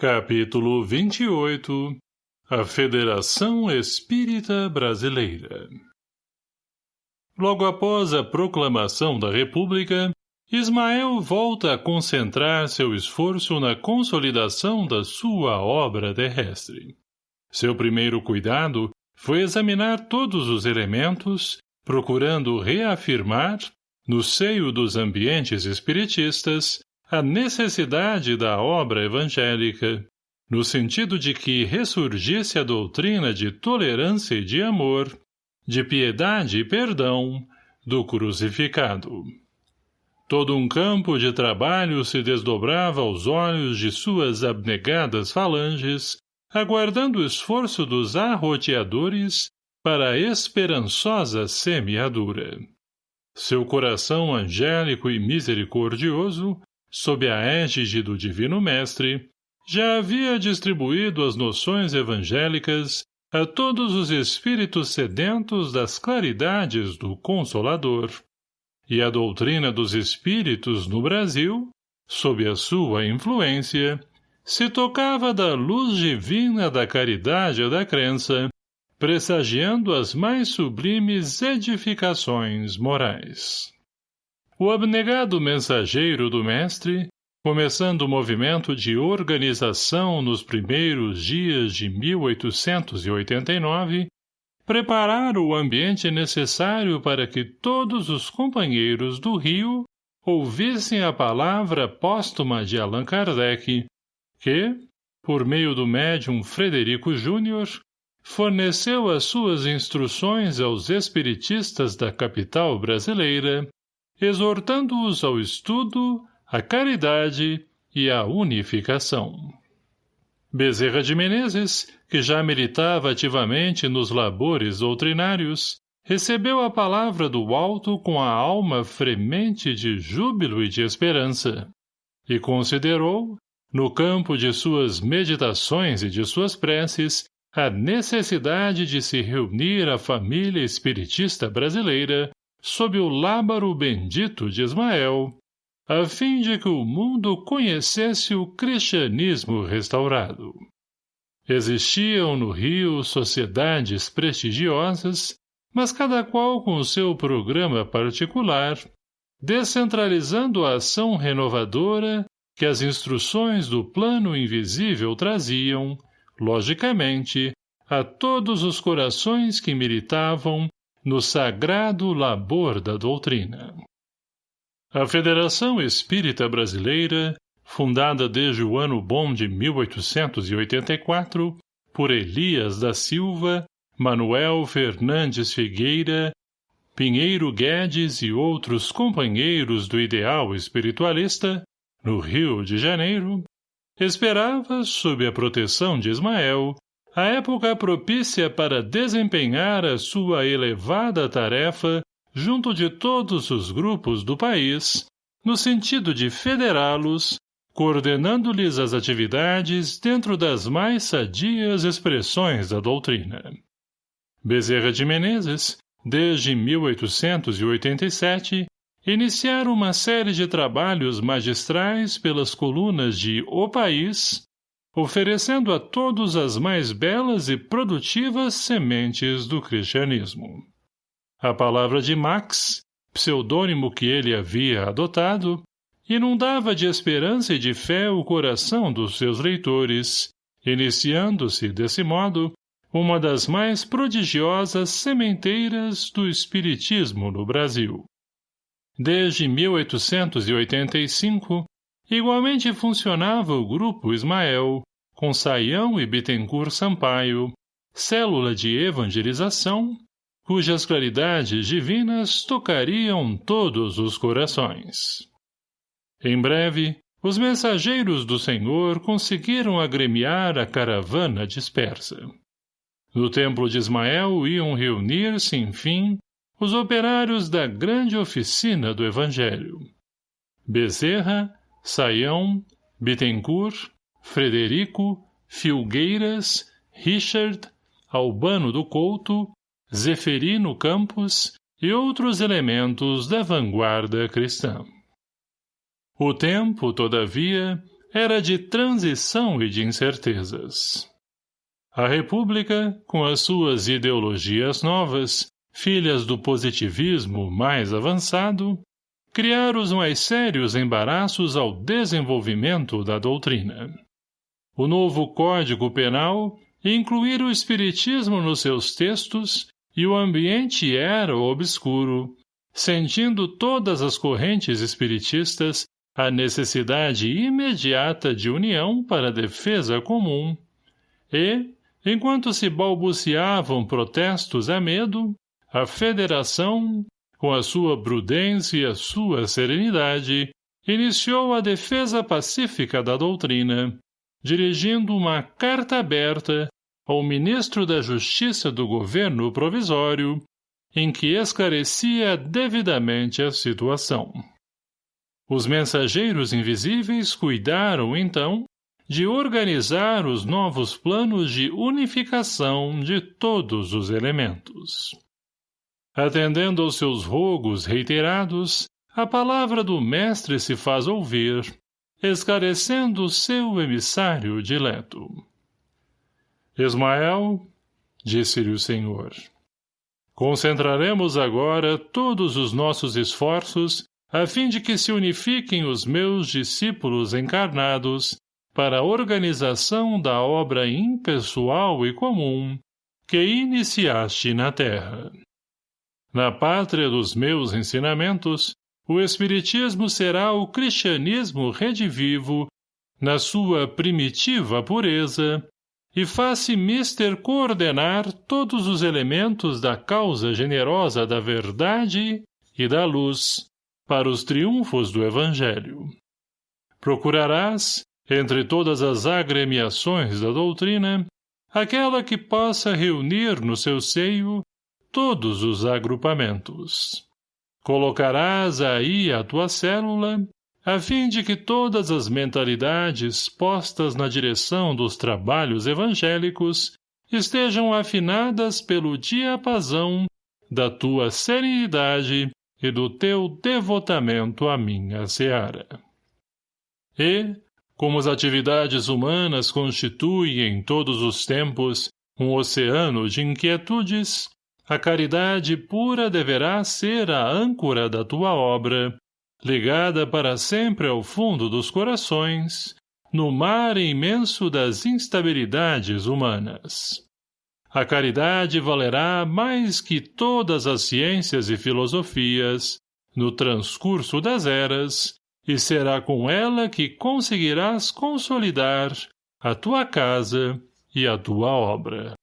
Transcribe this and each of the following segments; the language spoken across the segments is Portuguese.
Capítulo 28 A Federação Espírita Brasileira. Logo após a proclamação da República, Ismael volta a concentrar seu esforço na consolidação da sua obra terrestre. Seu primeiro cuidado foi examinar todos os elementos, procurando reafirmar, no seio dos ambientes espiritistas, a necessidade da obra evangélica, no sentido de que ressurgisse a doutrina de tolerância e de amor, de piedade e perdão, do crucificado. Todo um campo de trabalho se desdobrava aos olhos de suas abnegadas falanges, aguardando o esforço dos arroteadores para a esperançosa semeadura. Seu coração angélico e misericordioso, sob a égide do Divino Mestre, já havia distribuído as noções evangélicas a todos os espíritos sedentos das claridades do Consolador, e a doutrina dos espíritos no Brasil, sob a sua influência, se tocava da luz divina da caridade e da crença, pressagiando as mais sublimes edificações morais. O abnegado mensageiro do Mestre, começando o movimento de organização nos primeiros dias de 1889, preparara o ambiente necessário para que todos os companheiros do Rio ouvissem a palavra póstuma de Allan Kardec, que, por meio do médium Frederico Júnior, forneceu as suas instruções aos espiritistas da capital brasileira, exortando-os ao estudo, à caridade e à unificação. Bezerra de Menezes, que já militava ativamente nos labores doutrinários, recebeu a palavra do alto com a alma fremente de júbilo e de esperança, e considerou, no campo de suas meditações e de suas preces, a necessidade de se reunir a família espiritista brasileira sob o lábaro bendito de Ismael, a fim de que o mundo conhecesse o cristianismo restaurado. Existiam no Rio sociedades prestigiosas, mas cada qual com seu programa particular, descentralizando a ação renovadora que as instruções do plano invisível traziam, logicamente, a todos os corações que militavam no sagrado labor da doutrina. A Federação Espírita Brasileira, fundada desde o ano bom de 1884, por Elias da Silva, Manuel Fernandes Figueira, Pinheiro Guedes e outros companheiros do ideal espiritualista, no Rio de Janeiro, esperava, sob a proteção de Ismael, a época propícia para desempenhar a sua elevada tarefa junto de todos os grupos do país, no sentido de federá-los, coordenando-lhes as atividades dentro das mais sadias expressões da doutrina. Bezerra de Menezes, desde 1887, iniciara uma série de trabalhos magistrais pelas colunas de O País, oferecendo a todos as mais belas e produtivas sementes do cristianismo. A palavra de Max, pseudônimo que ele havia adotado, inundava de esperança e de fé o coração dos seus leitores, iniciando-se, desse modo, uma das mais prodigiosas sementeiras do espiritismo no Brasil. Desde 1885, igualmente funcionava o Grupo Ismael, com Saião e Bittencourt Sampaio, célula de evangelização, cujas claridades divinas tocariam todos os corações. Em breve, os mensageiros do Senhor conseguiram agremiar a caravana dispersa. No templo de Ismael iam reunir-se, enfim, os operários da grande oficina do Evangelho. Bezerra, Saião, Bittencourt, Frederico, Filgueiras, Richard, Albano do Couto, Zeferino Campos e outros elementos da vanguarda cristã. O tempo, todavia, era de transição e de incertezas. A República, com as suas ideologias novas, filhas do positivismo mais avançado, criara os mais sérios embaraços ao desenvolvimento da doutrina. O novo Código Penal incluíra o espiritismo nos seus textos e o ambiente era obscuro, sentindo todas as correntes espiritistas a necessidade imediata de união para a defesa comum. E, enquanto se balbuciavam protestos a medo, a Federação, com a sua prudência e a sua serenidade, iniciou a defesa pacífica da doutrina, dirigindo uma carta aberta ao ministro da Justiça do governo provisório, em que esclarecia devidamente a situação. Os mensageiros invisíveis cuidaram, então, de organizar os novos planos de unificação de todos os elementos. Atendendo aos seus rogos reiterados, a palavra do mestre se faz ouvir, esclarecendo seu emissário dileto. Ismael, disse-lhe o Senhor, concentraremos agora todos os nossos esforços a fim de que se unifiquem os meus discípulos encarnados para a organização da obra impessoal e comum que iniciaste na terra. Na pátria dos meus ensinamentos, o Espiritismo será o cristianismo redivivo na sua primitiva pureza e faz-se mister coordenar todos os elementos da causa generosa da verdade e da luz para os triunfos do Evangelho. Procurarás, entre todas as agremiações da doutrina, aquela que possa reunir no seu seio todos os agrupamentos. Colocarás aí a tua célula, a fim de que todas as mentalidades postas na direção dos trabalhos evangélicos estejam afinadas pelo diapasão da tua serenidade e do teu devotamento à minha seara. E, como as atividades humanas constituem em todos os tempos um oceano de inquietudes, a caridade pura deverá ser a âncora da tua obra, ligada para sempre ao fundo dos corações, no mar imenso das instabilidades humanas. A caridade valerá mais que todas as ciências e filosofias, no transcurso das eras, e será com ela que conseguirás consolidar a tua casa e a tua obra.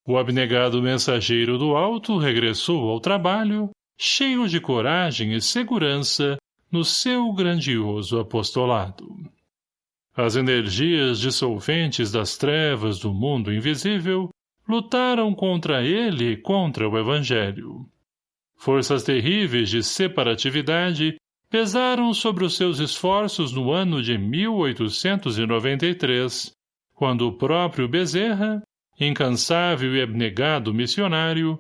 O abnegado mensageiro do alto regressou ao trabalho, cheio de coragem e segurança no seu grandioso apostolado. As energias dissolventes das trevas do mundo invisível lutaram contra ele e contra o Evangelho. Forças terríveis de separatividade pesaram sobre os seus esforços no ano de 1893, quando o próprio Bezerra, incansável e abnegado missionário,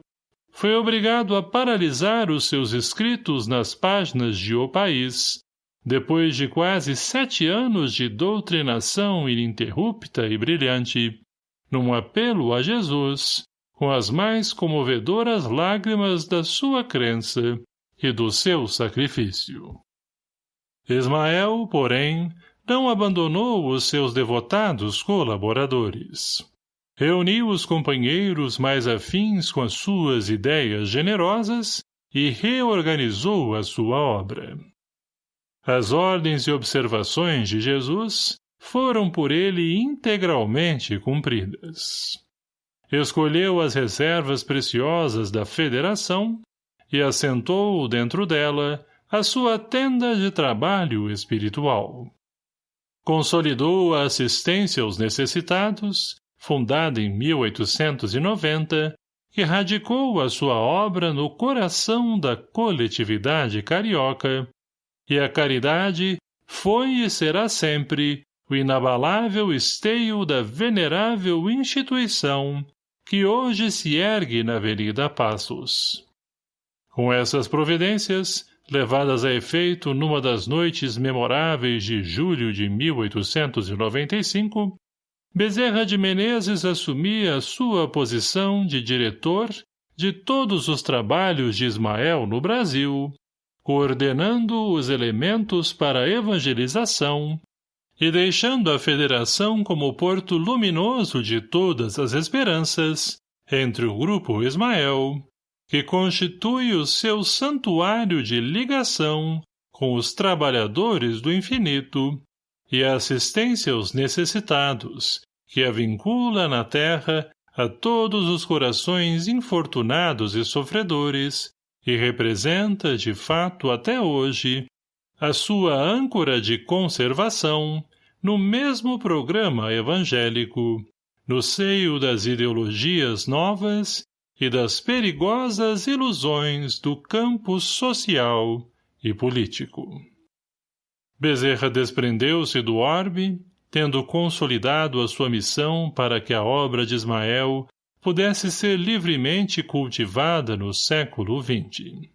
foi obrigado a paralisar os seus escritos nas páginas de O País, depois de quase 7 anos de doutrinação ininterrupta e brilhante, num apelo a Jesus, com as mais comovedoras lágrimas da sua crença e do seu sacrifício. Ismael, porém, não abandonou os seus devotados colaboradores. Reuniu os companheiros mais afins com as suas ideias generosas e reorganizou a sua obra. As ordens e observações de Jesus foram por ele integralmente cumpridas. Escolheu as reservas preciosas da Federação e assentou dentro dela a sua tenda de trabalho espiritual. Consolidou a assistência aos necessitados, fundada em 1890, que radicou a sua obra no coração da coletividade carioca, e a caridade foi e será sempre o inabalável esteio da venerável instituição que hoje se ergue na Avenida Passos. Com essas providências, levadas a efeito numa das noites memoráveis de julho de 1895, Bezerra de Menezes assumia sua posição de diretor de todos os trabalhos de Ismael no Brasil, coordenando os elementos para a evangelização e deixando a Federação como porto luminoso de todas as esperanças entre o Grupo Ismael, que constitui o seu santuário de ligação com os trabalhadores do infinito e a assistência aos necessitados, que a vincula na terra a todos os corações infortunados e sofredores, e representa, de fato até hoje, a sua âncora de conservação no mesmo programa evangélico, no seio das ideologias novas e das perigosas ilusões do campo social e político. Bezerra desprendeu-se do orbe, tendo consolidado a sua missão para que a obra de Ismael pudesse ser livremente cultivada no século XX.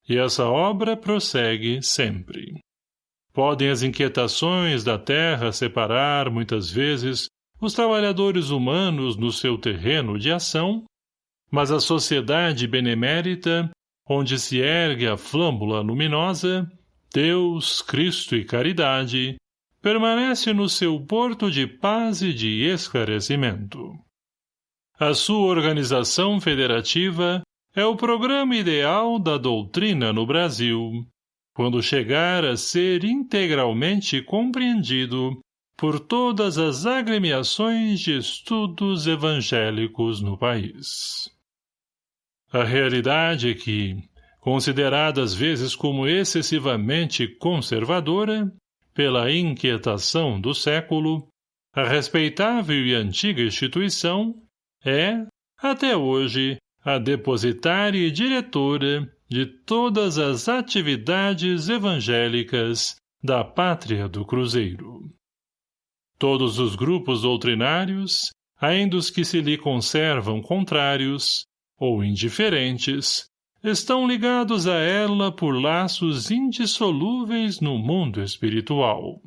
E essa obra prossegue sempre. Podem as inquietações da terra separar, muitas vezes, os trabalhadores humanos no seu terreno de ação, mas a sociedade benemérita, onde se ergue a flâmula luminosa, Deus, Cristo e caridade, permanece no seu porto de paz e de esclarecimento. A sua organização federativa é o programa ideal da doutrina no Brasil, quando chegar a ser integralmente compreendido por todas as agremiações de estudos evangélicos no país. A realidade é que, considerada às vezes como excessivamente conservadora, pela inquietação do século, a respeitável e antiga instituição é, até hoje, a depositária e diretora de todas as atividades evangélicas da Pátria do Cruzeiro. Todos os grupos doutrinários, ainda os que se lhe conservam contrários ou indiferentes, estão ligados a ela por laços indissolúveis no mundo espiritual.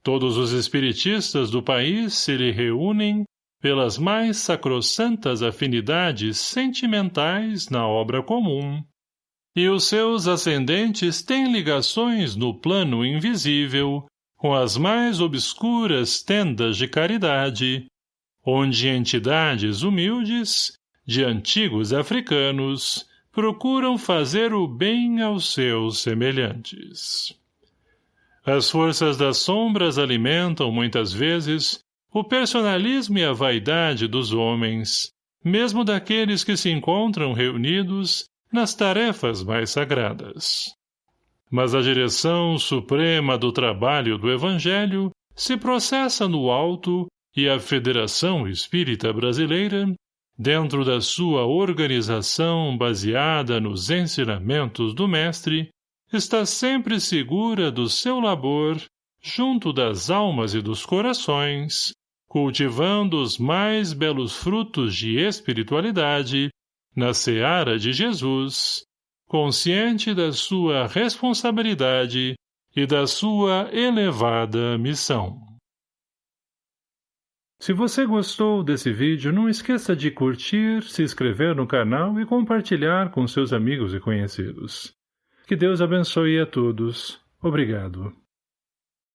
Todos os espiritistas do país se lhe reúnem pelas mais sacrossantas afinidades sentimentais na obra comum, e os seus ascendentes têm ligações no plano invisível com as mais obscuras tendas de caridade, onde entidades humildes, de antigos africanos, procuram fazer o bem aos seus semelhantes. As forças das sombras alimentam, muitas vezes, o personalismo e a vaidade dos homens, mesmo daqueles que se encontram reunidos nas tarefas mais sagradas. Mas a direção suprema do trabalho do Evangelho se processa no alto e a Federação Espírita Brasileira, dentro da sua organização baseada nos ensinamentos do Mestre, está sempre segura do seu labor junto das almas e dos corações, cultivando os mais belos frutos de espiritualidade na seara de Jesus, consciente da sua responsabilidade e da sua elevada missão. Se você gostou desse vídeo, não esqueça de curtir, se inscrever no canal e compartilhar com seus amigos e conhecidos. Que Deus abençoe a todos. Obrigado.